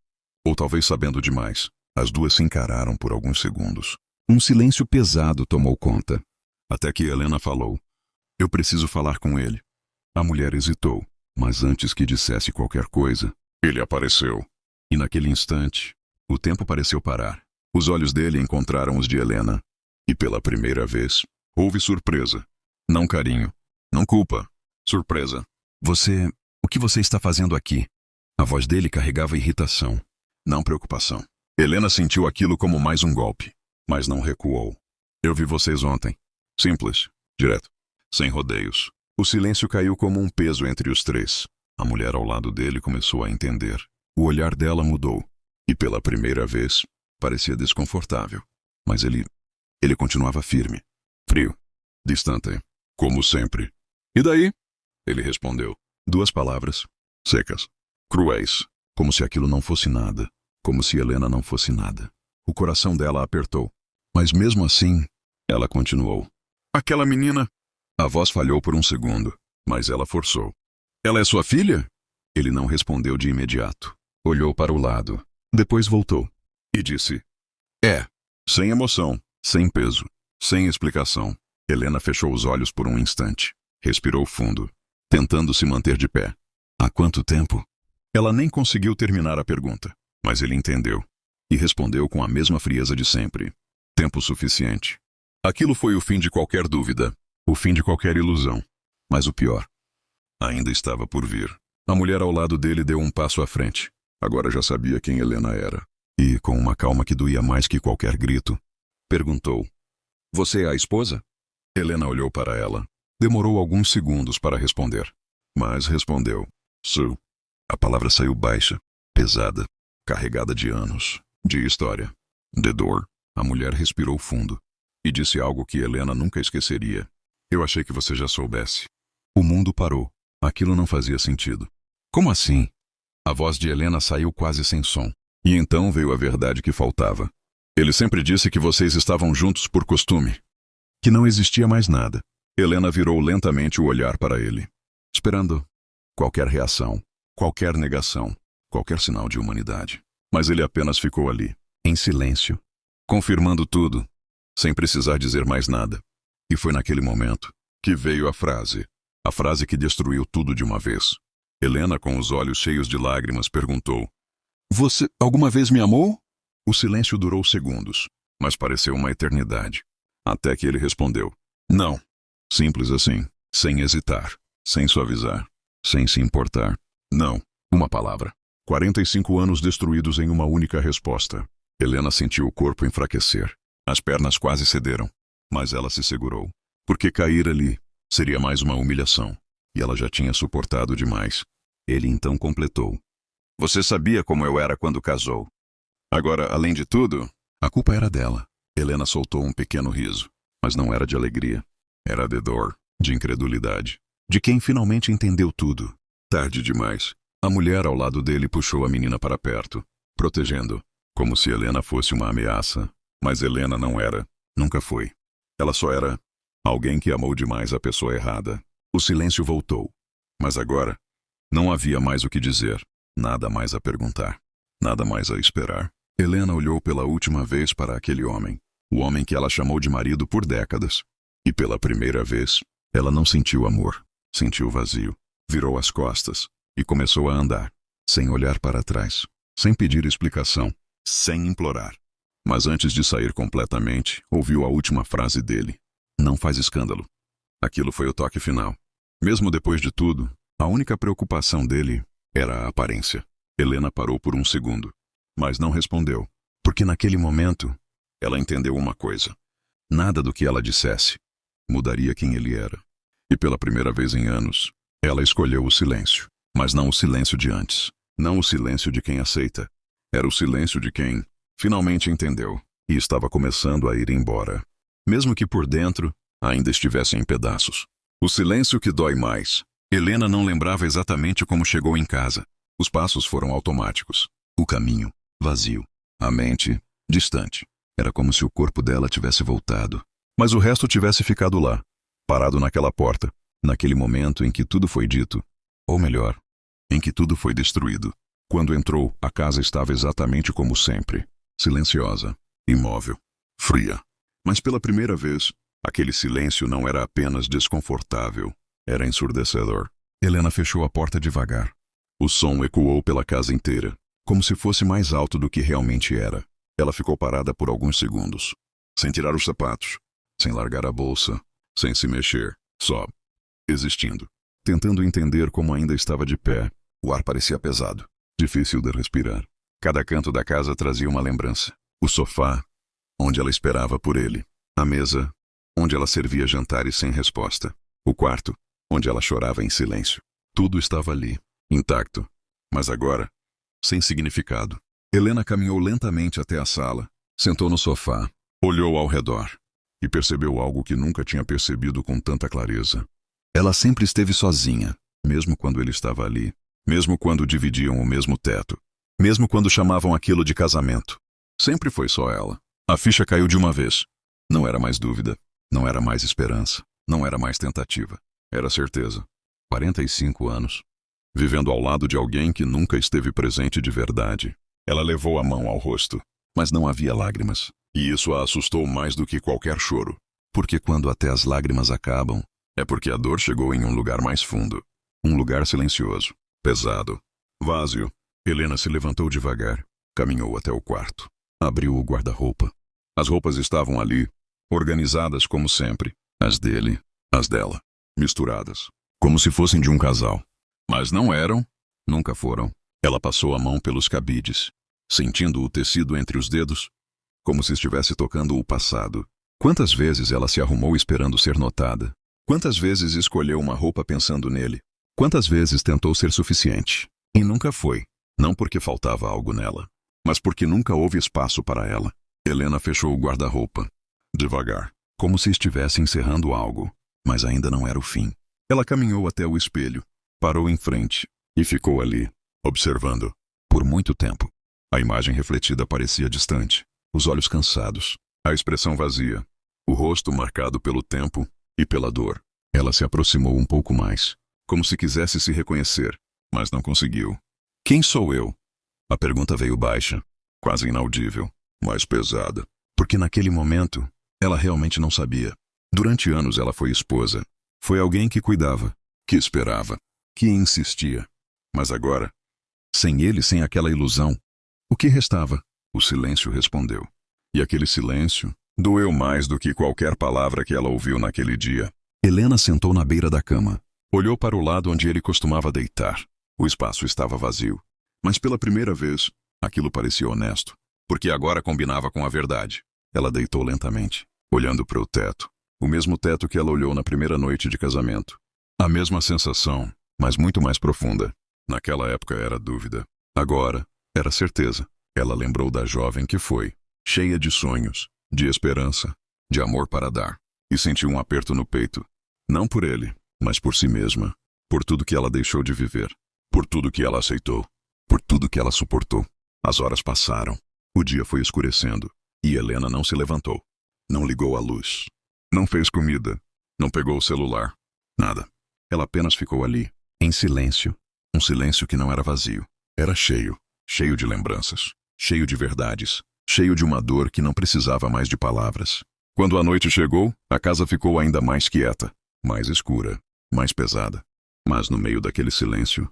[SPEAKER 1] Ou talvez sabendo demais. As duas se encararam por alguns segundos. Um silêncio pesado tomou conta. Até que Helena falou. Eu preciso falar com ele. A mulher hesitou, mas antes que dissesse qualquer coisa, ele apareceu. E naquele instante, o tempo pareceu parar. Os olhos dele encontraram os de Helena. E pela primeira vez, houve surpresa. Não carinho, não culpa. Surpresa. O que você está fazendo aqui? A voz dele carregava irritação, não preocupação. Helena sentiu aquilo como mais um golpe, mas não recuou. Eu vi vocês ontem. Simples, direto, sem rodeios. O silêncio caiu como um peso entre os três. A mulher ao lado dele começou a entender. O olhar dela mudou. E pela primeira vez, parecia desconfortável. Mas ele continuava firme. Frio. Distante. Como sempre. E daí? Ele respondeu. 2 palavras. Secas. Cruéis. Como se aquilo não fosse nada. Como se Helena não fosse nada. O coração dela apertou. Mas mesmo assim, ela continuou. Aquela menina... A voz falhou por um segundo, mas ela forçou. Ela é sua filha? Ele não respondeu de imediato. Olhou para o lado. Depois voltou. E disse. É. Sem emoção. Sem peso. Sem explicação. Helena fechou os olhos por um instante. Respirou fundo, tentando se manter de pé. Há quanto tempo? Ela nem conseguiu terminar a pergunta, mas ele entendeu. E respondeu com a mesma frieza de sempre. Tempo suficiente. Aquilo foi o fim de qualquer dúvida, o fim de qualquer ilusão. Mas o pior ainda estava por vir. A mulher ao lado dele deu um passo à frente. Agora já sabia quem Helena era. E, com uma calma que doía mais que qualquer grito, perguntou. Você é a esposa? Helena olhou para ela. Demorou alguns segundos para responder. Mas respondeu. Sou. A palavra saiu baixa, pesada, carregada de anos, de história, de dor. A mulher respirou fundo e disse algo que Helena nunca esqueceria. Eu achei que você já soubesse. O mundo parou. Aquilo não fazia sentido. Como assim? A voz de Helena saiu quase sem som. E então veio a verdade que faltava. Ele sempre disse que vocês estavam juntos por costume. Que não existia mais nada. Helena virou lentamente o olhar para ele, esperando qualquer reação, qualquer negação, qualquer sinal de humanidade. Mas ele apenas ficou ali, em silêncio, confirmando tudo, sem precisar dizer mais nada. E foi naquele momento que veio a frase que destruiu tudo de uma vez. Helena, com os olhos cheios de lágrimas, perguntou. Você alguma vez me amou? O silêncio durou segundos, mas pareceu uma eternidade. Até que ele respondeu. Não. Simples assim, sem hesitar, sem suavizar, sem se importar. Não. Uma palavra. 45 anos destruídos em uma única resposta. Helena sentiu o corpo enfraquecer. As pernas quase cederam. Mas ela se segurou. Porque cair ali seria mais uma humilhação. E ela já tinha suportado demais. Ele então completou. Você sabia como eu era quando casou. Agora, além de tudo, a culpa era dela. Helena soltou um pequeno riso. Mas não era de alegria. Era de dor, de incredulidade. De quem finalmente entendeu tudo. Tarde demais. A mulher ao lado dele puxou a menina para perto, protegendo, como se Helena fosse uma ameaça. Mas Helena não era. Nunca foi. Ela só era alguém que amou demais a pessoa errada. O silêncio voltou. Mas agora, não havia mais o que dizer. Nada mais a perguntar. Nada mais a esperar. Helena olhou pela última vez para aquele homem. O homem que ela chamou de marido por décadas. E pela primeira vez, ela não sentiu amor. Sentiu vazio. Virou as costas. E começou a andar. Sem olhar para trás. Sem pedir explicação. Sem implorar. Mas antes de sair completamente, ouviu a última frase dele. Não faz escândalo. Aquilo foi o toque final. Mesmo depois de tudo, a única preocupação dele era a aparência. Helena parou por um segundo. Mas não respondeu. Porque naquele momento, ela entendeu uma coisa. Nada do que ela dissesse mudaria quem ele era. E pela primeira vez em anos, ela escolheu o silêncio. Mas não o silêncio de antes. Não o silêncio de quem aceita. Era o silêncio de quem finalmente entendeu e estava começando a ir embora. Mesmo que por dentro ainda estivesse em pedaços. O silêncio que dói mais. Helena não lembrava exatamente como chegou em casa. Os passos foram automáticos. O caminho, vazio. A mente, distante. Era como se o corpo dela tivesse voltado. Mas o resto tivesse ficado lá, parado naquela porta, naquele momento em que tudo foi dito. Ou melhor, em que tudo foi destruído. Quando entrou, a casa estava exatamente como sempre. Silenciosa, imóvel, fria. Mas pela primeira vez, aquele silêncio não era apenas desconfortável, era ensurdecedor. Helena fechou a porta devagar. O som ecoou pela casa inteira, como se fosse mais alto do que realmente era. Ela ficou parada por alguns segundos, sem tirar os sapatos, sem largar a bolsa, sem se mexer, só existindo. Tentando entender como ainda estava de pé, o ar parecia pesado, difícil de respirar. Cada canto da casa trazia uma lembrança. O sofá, onde ela esperava por ele. A mesa, onde ela servia jantares sem resposta. O quarto, onde ela chorava em silêncio. Tudo estava ali, intacto. Mas agora, sem significado. Helena caminhou lentamente até a sala, sentou no sofá, olhou ao redor e percebeu algo que nunca tinha percebido com tanta clareza. Ela sempre esteve sozinha, mesmo quando ele estava ali, mesmo quando dividiam o mesmo teto, mesmo quando chamavam aquilo de casamento. Sempre foi só ela. A ficha caiu de uma vez. Não era mais dúvida, não era mais esperança, não era mais tentativa. Era certeza. 45 anos. Vivendo ao lado de alguém que nunca esteve presente de verdade. Ela levou a mão ao rosto, mas não havia lágrimas. E isso a assustou mais do que qualquer choro. Porque quando até as lágrimas acabam, é porque a dor chegou em um lugar mais fundo. Um lugar silencioso, pesado, vazio. Helena se levantou devagar, caminhou até o quarto. Abriu o guarda-roupa. As roupas estavam ali, organizadas como sempre. As dele, as dela, misturadas, como se fossem de um casal. Mas não eram, nunca foram. Ela passou a mão pelos cabides, sentindo o tecido entre os dedos, como se estivesse tocando o passado. Quantas vezes ela se arrumou esperando ser notada? Quantas vezes escolheu uma roupa pensando nele? Quantas vezes tentou ser suficiente? E nunca foi. Não porque faltava algo nela, mas porque nunca houve espaço para ela. Helena fechou o guarda-roupa, devagar, como se estivesse encerrando algo, mas ainda não era o fim. Ela caminhou até o espelho, parou em frente e ficou ali, observando. Por muito tempo. A imagem refletida parecia distante, os olhos cansados, a expressão vazia, o rosto marcado pelo tempo e pela dor. Ela se aproximou um pouco mais, como se quisesse se reconhecer, mas não conseguiu. Quem sou eu? A pergunta veio baixa, quase inaudível, mais pesada, porque naquele momento, ela realmente não sabia. Durante anos ela foi esposa, foi alguém que cuidava, que esperava, que insistia. Mas agora, sem ele, sem aquela ilusão, o que restava? O silêncio respondeu. E aquele silêncio doeu mais do que qualquer palavra que ela ouviu naquele dia. Helena sentou na beira da cama, olhou para o lado onde ele costumava deitar. O espaço estava vazio. Mas pela primeira vez, aquilo parecia honesto, porque agora combinava com a verdade. Ela deitou lentamente, olhando para o teto. O mesmo teto que ela olhou na primeira noite de casamento. A mesma sensação, mas muito mais profunda. Naquela época era dúvida. Agora, era certeza. Ela lembrou da jovem que foi, cheia de sonhos, de esperança, de amor para dar. E sentiu um aperto no peito. Não por ele, mas por si mesma. Por tudo que ela deixou de viver. Por tudo que ela aceitou. Por tudo que ela suportou. As horas passaram. O dia foi escurecendo. E Helena não se levantou. Não ligou a luz. Não fez comida. Não pegou o celular. Nada. Ela apenas ficou ali, em silêncio. Um silêncio que não era vazio. Era cheio. Cheio de lembranças. Cheio de verdades. Cheio de uma dor que não precisava mais de palavras. Quando a noite chegou, a casa ficou ainda mais quieta. Mais escura. Mais pesada. Mas no meio daquele silêncio,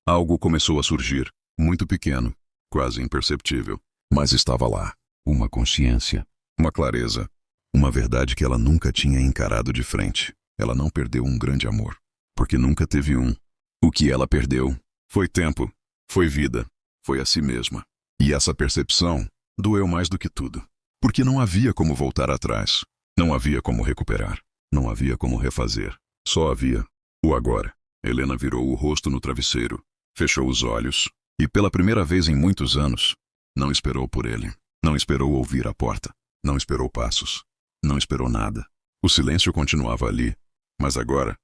[SPEAKER 1] algo começou a surgir. Muito pequeno. Quase imperceptível. Mas estava lá. Uma consciência. Uma clareza. Uma verdade que ela nunca tinha encarado de frente. Ela não perdeu um grande amor. Porque nunca teve um. O que ela perdeu foi tempo. Foi vida. Foi a si mesma. E essa percepção doeu mais do que tudo. Porque não havia como voltar atrás. Não havia como recuperar. Não havia como refazer. Só havia o agora. Helena virou o rosto no travesseiro. Fechou os olhos. E pela primeira vez em muitos anos, não esperou por ele. Não esperou ouvir a porta. Não esperou passos. Não esperou nada. O silêncio continuava ali. Mas agora,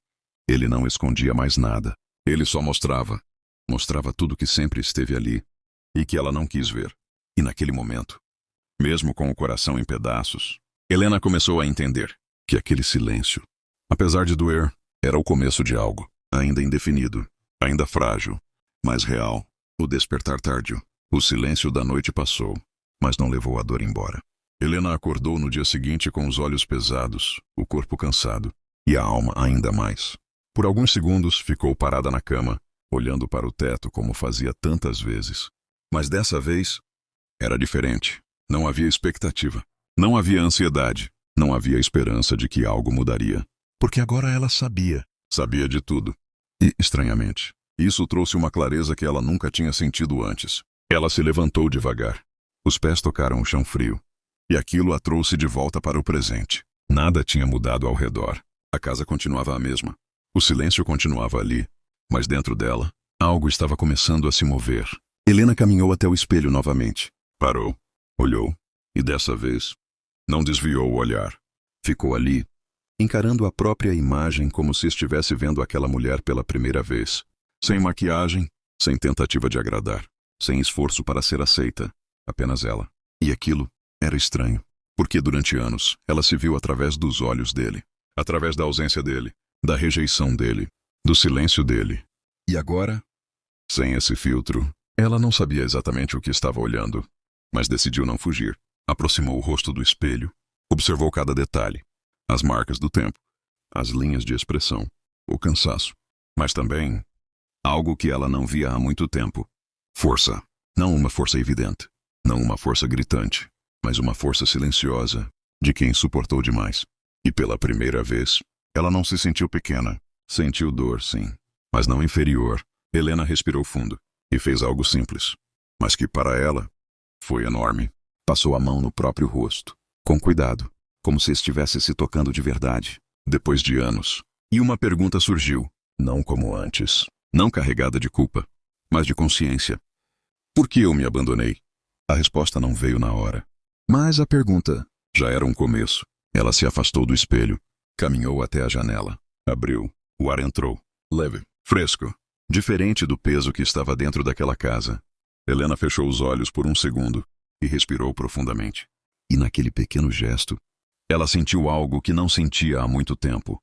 [SPEAKER 1] ele não escondia mais nada. Ele só mostrava. Mostrava tudo que sempre esteve ali. E que ela não quis ver. E naquele momento, mesmo com o coração em pedaços, Helena começou a entender que aquele silêncio, apesar de doer, era o começo de algo, ainda indefinido, ainda frágil, mas real. O despertar tardio. O silêncio da noite passou, mas não levou a dor embora. Helena acordou no dia seguinte com os olhos pesados, o corpo cansado, e a alma ainda mais. Por alguns segundos ficou parada na cama, olhando para o teto como fazia tantas vezes. Mas dessa vez, era diferente. Não havia expectativa. Não havia ansiedade. Não havia esperança de que algo mudaria. Porque agora ela sabia. Sabia de tudo. E, estranhamente, isso trouxe uma clareza que ela nunca tinha sentido antes. Ela se levantou devagar. Os pés tocaram o chão frio. E aquilo a trouxe de volta para o presente. Nada tinha mudado ao redor. A casa continuava a mesma. O silêncio continuava ali. Mas dentro dela, Algo estava começando a se mover. Helena caminhou até o espelho novamente. Parou, olhou, e dessa vez, não desviou o olhar. Ficou ali, encarando a própria imagem como se estivesse vendo aquela mulher pela primeira vez. Sem maquiagem, sem tentativa de agradar, sem esforço para ser aceita. Apenas ela. E aquilo era estranho. Porque durante anos, ela se viu através dos olhos dele. Através da ausência dele, da rejeição dele, do silêncio dele. E agora, sem esse filtro, ela não sabia exatamente o que estava olhando, mas decidiu não fugir. Aproximou o rosto do espelho, observou cada detalhe, as marcas do tempo, as linhas de expressão, o cansaço, mas também algo que ela não via há muito tempo. Força. Não uma força evidente, não uma força gritante, mas uma força silenciosa, de quem suportou demais. E pela primeira vez, ela não se sentiu pequena. Sentiu dor, sim, mas não inferior. Helena respirou fundo e fez algo simples, mas que para ela foi enorme. Passou a mão no próprio rosto, com cuidado, como se estivesse se tocando de verdade, depois de anos. E uma pergunta surgiu, não como antes, não carregada de culpa, mas de consciência. Por que eu me abandonei? A resposta não veio na hora. Mas a pergunta já era um começo. Ela se afastou do espelho, caminhou até a janela, abriu. O ar entrou, leve, fresco, diferente do peso que estava dentro daquela casa. Helena fechou os olhos por um segundo e respirou profundamente. E naquele pequeno gesto, ela sentiu algo que não sentia há muito tempo.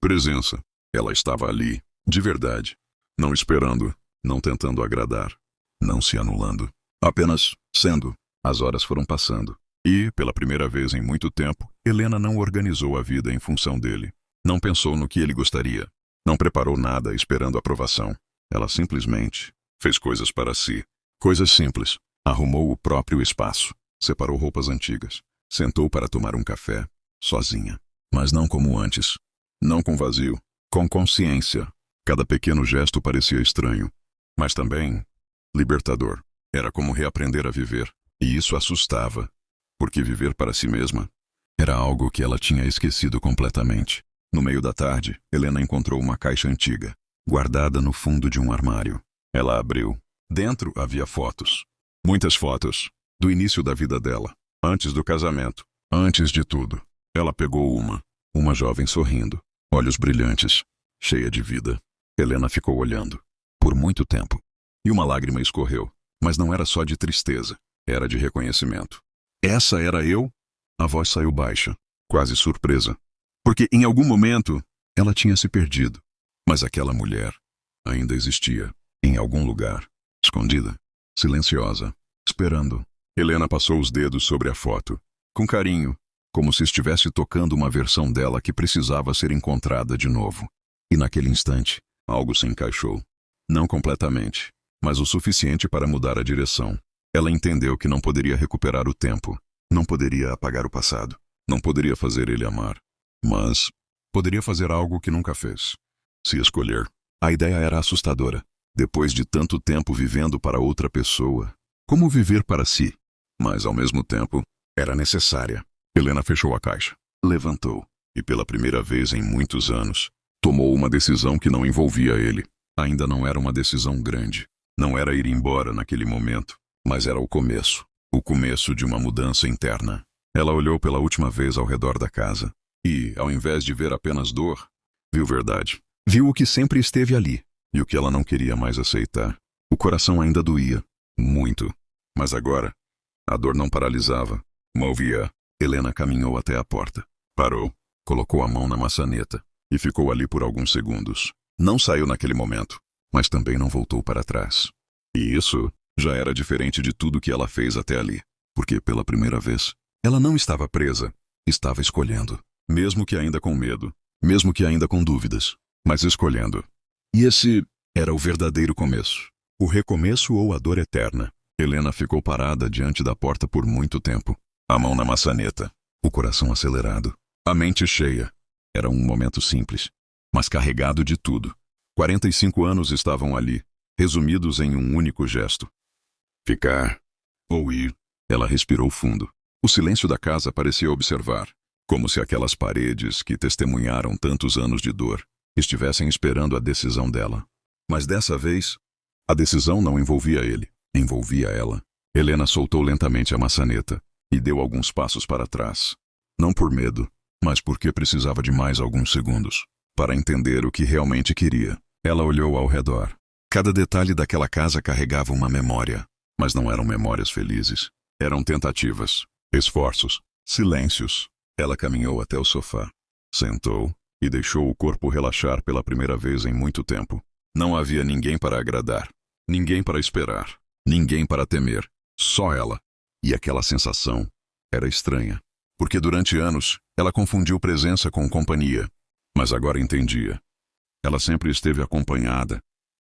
[SPEAKER 1] Presença. Ela estava ali, de verdade, não esperando, não tentando agradar, não se anulando, apenas sendo. As horas foram passando. E, pela primeira vez em muito tempo, Helena não organizou a vida em função dele. Não pensou no que ele gostaria. Não preparou nada esperando aprovação. Ela simplesmente fez coisas para si. Coisas simples. Arrumou o próprio espaço. Separou roupas antigas. Sentou para tomar um café, sozinha. Mas não como antes. Não com vazio. Com consciência. Cada pequeno gesto parecia estranho. Mas também libertador. Era como reaprender a viver. E isso assustava. Porque viver para si mesma era algo que ela tinha esquecido completamente. No meio da tarde, Helena encontrou uma caixa antiga, guardada no fundo de um armário. Ela abriu. Dentro havia fotos. Muitas fotos. Do início da vida dela. Antes do casamento. Antes de tudo. Ela pegou uma jovem sorrindo. Olhos brilhantes. Cheia de vida. Helena ficou olhando. Por muito tempo. E uma lágrima escorreu. Mas não era só de tristeza. Era de reconhecimento. Essa era eu? A voz saiu baixa, quase surpresa. Porque em algum momento ela tinha se perdido. Mas aquela mulher ainda existia, em algum lugar, escondida, silenciosa, esperando. Helena passou os dedos sobre a foto, com carinho, como se estivesse tocando uma versão dela que precisava ser encontrada de novo. E naquele instante, algo se encaixou. Não completamente, mas o suficiente para mudar a direção. Ela entendeu que não poderia recuperar o tempo, não poderia apagar o passado, não poderia fazer ele amar. Mas poderia fazer algo que nunca fez. Se escolher. A ideia era assustadora. Depois de tanto tempo vivendo para outra pessoa, como viver para si? Mas, ao mesmo tempo, era necessária. Helena fechou a caixa, levantou, e pela primeira vez em muitos anos, tomou uma decisão que não envolvia ele. Ainda não era uma decisão grande. Não era ir embora naquele momento. Mas era o começo de uma mudança interna. Ela olhou pela última vez ao redor da casa e, ao invés de ver apenas dor, viu verdade. Viu o que sempre esteve ali e o que ela não queria mais aceitar. O coração ainda doía, muito. Mas agora, a dor não paralisava, movia. Helena caminhou até a porta. Parou, colocou a mão na maçaneta e ficou ali por alguns segundos. Não saiu naquele momento, mas também não voltou para trás. E isso já era diferente de tudo que ela fez até ali, porque pela primeira vez, ela não estava presa, estava escolhendo, mesmo que ainda com medo, mesmo que ainda com dúvidas, mas escolhendo. E esse era o verdadeiro começo, o recomeço ou a dor eterna. Helena ficou parada diante da porta por muito tempo, a mão na maçaneta, o coração acelerado, a mente cheia. Era um momento simples, mas carregado de tudo. 45 anos estavam ali, resumidos em um único gesto. Ficar ou ir. Ela respirou fundo. O silêncio da casa parecia observar, como se aquelas paredes que testemunharam tantos anos de dor estivessem esperando a decisão dela. Mas dessa vez, A decisão não envolvia ele, envolvia ela. Helena soltou lentamente a maçaneta e deu alguns passos para trás. Não por medo, mas porque precisava de mais alguns segundos para entender o que realmente queria. Ela olhou ao redor. Cada detalhe daquela casa carregava uma memória, mas não eram memórias felizes. Eram tentativas, esforços, silêncios. Ela caminhou até o sofá, sentou e deixou o corpo relaxar pela primeira vez em muito tempo. Não havia ninguém para agradar, ninguém para esperar, ninguém para temer, só ela. E aquela sensação era estranha, porque durante anos ela confundiu presença com companhia, mas agora entendia. Ela sempre esteve acompanhada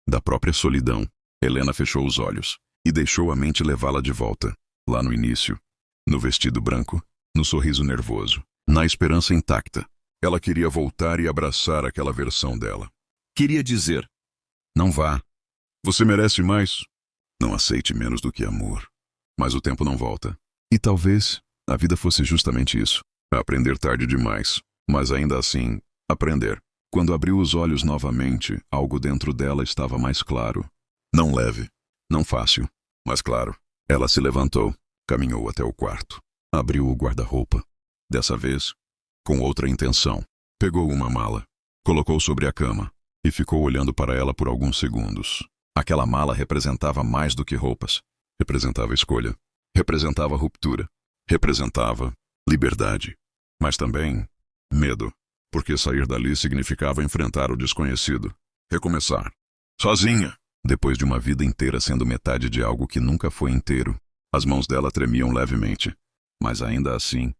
[SPEAKER 1] da própria solidão. Helena fechou os olhos e deixou a mente levá-la de volta, lá no início, no vestido branco, no sorriso nervoso, na esperança intacta. Ela queria voltar e abraçar aquela versão dela. Queria dizer: não vá. Você merece mais. Não aceite menos do que amor. Mas o tempo não volta. E talvez a vida fosse justamente isso. Aprender tarde demais, mas ainda assim, aprender. Quando abriu os olhos novamente, algo dentro dela estava mais claro. Não leve, não fácil, mas claro. Ela se levantou, caminhou até o quarto. Abriu o guarda-roupa. Dessa vez, com outra intenção. Pegou uma mala, colocou sobre a cama e ficou olhando para ela por alguns segundos. Aquela mala representava mais do que roupas. Representava escolha. Representava ruptura. Representava liberdade. Mas também medo. Porque sair dali significava enfrentar o desconhecido. Recomeçar. Sozinha. Depois de uma vida inteira sendo metade de algo que nunca foi inteiro. As mãos dela tremiam levemente. Mas ainda assim,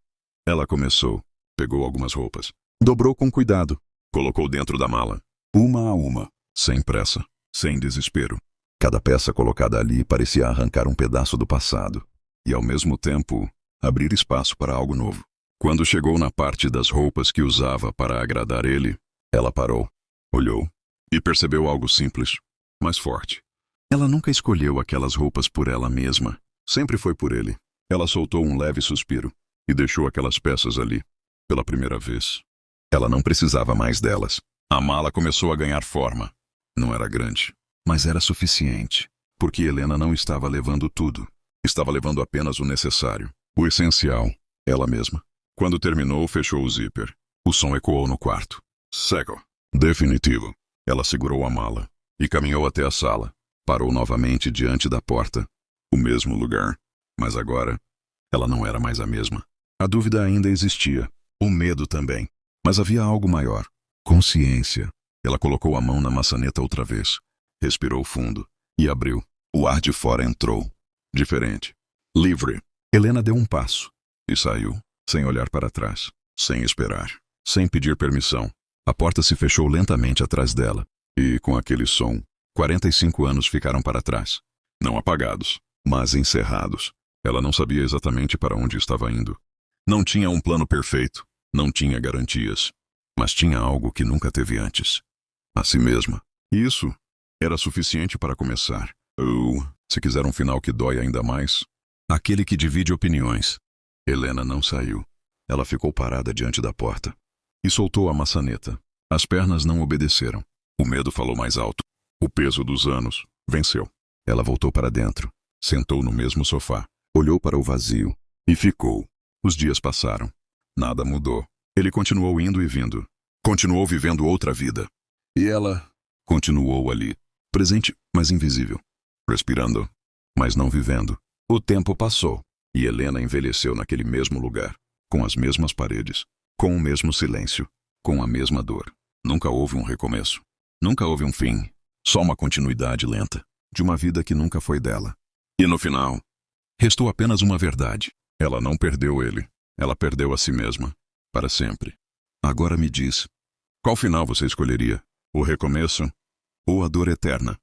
[SPEAKER 1] ela começou. Pegou algumas roupas. Dobrou com cuidado. Colocou dentro da mala. Uma a uma. Sem pressa. Sem desespero. Cada peça colocada ali parecia arrancar um pedaço do passado. E ao mesmo tempo, abrir espaço para algo novo. Quando chegou na parte das roupas que usava para agradar ele, ela parou, olhou e percebeu algo simples, mas forte. Ela nunca escolheu aquelas roupas por ela mesma, sempre foi por ele. Ela soltou um leve suspiro e deixou aquelas peças ali, pela primeira vez. Ela não precisava mais delas. A mala começou a ganhar forma. Não era grande, mas era suficiente, porque Helena não estava levando tudo. Estava levando apenas o necessário, o essencial, ela mesma. Quando terminou, fechou o zíper. O som ecoou no quarto. Cego. Definitivo. Ela segurou a mala e caminhou até a sala. Parou novamente diante da porta. O mesmo lugar. Mas agora, ela não era mais a mesma. A dúvida ainda existia. O medo também. Mas havia algo maior. Consciência. Ela colocou a mão na maçaneta outra vez. Respirou fundo e abriu. O ar de fora entrou. Diferente. Livre. Helena deu um passo e saiu. Sem olhar para trás, sem esperar, sem pedir permissão. A porta se fechou lentamente atrás dela, e com aquele som, 45 anos ficaram para trás. Não apagados, mas encerrados. Ela não sabia exatamente para onde estava indo. Não tinha um plano perfeito, não tinha garantias, mas tinha algo que nunca teve antes. A si mesma. E isso era suficiente para começar. Ou, se quiser um final que dói ainda mais, aquele que divide opiniões. Helena não saiu. Ela ficou parada diante da porta e soltou a maçaneta. As pernas não obedeceram. O medo falou mais alto. O peso dos anos venceu. Ela voltou para dentro, sentou no mesmo sofá, olhou para o vazio e ficou. Os dias passaram. Nada mudou. Ele continuou indo e vindo. Continuou vivendo outra vida. E ela continuou ali, presente, mas invisível. Respirando, mas não vivendo. O tempo passou. E Helena envelheceu naquele mesmo lugar, com as mesmas paredes, com o mesmo silêncio, com a mesma dor. Nunca houve um recomeço. Nunca houve um fim. Só uma continuidade lenta, de uma vida que nunca foi dela. E no final, restou apenas uma verdade. Ela não perdeu ele. Ela perdeu a si mesma. Para sempre. Agora me diz, qual final você escolheria? O recomeço ou a dor eterna?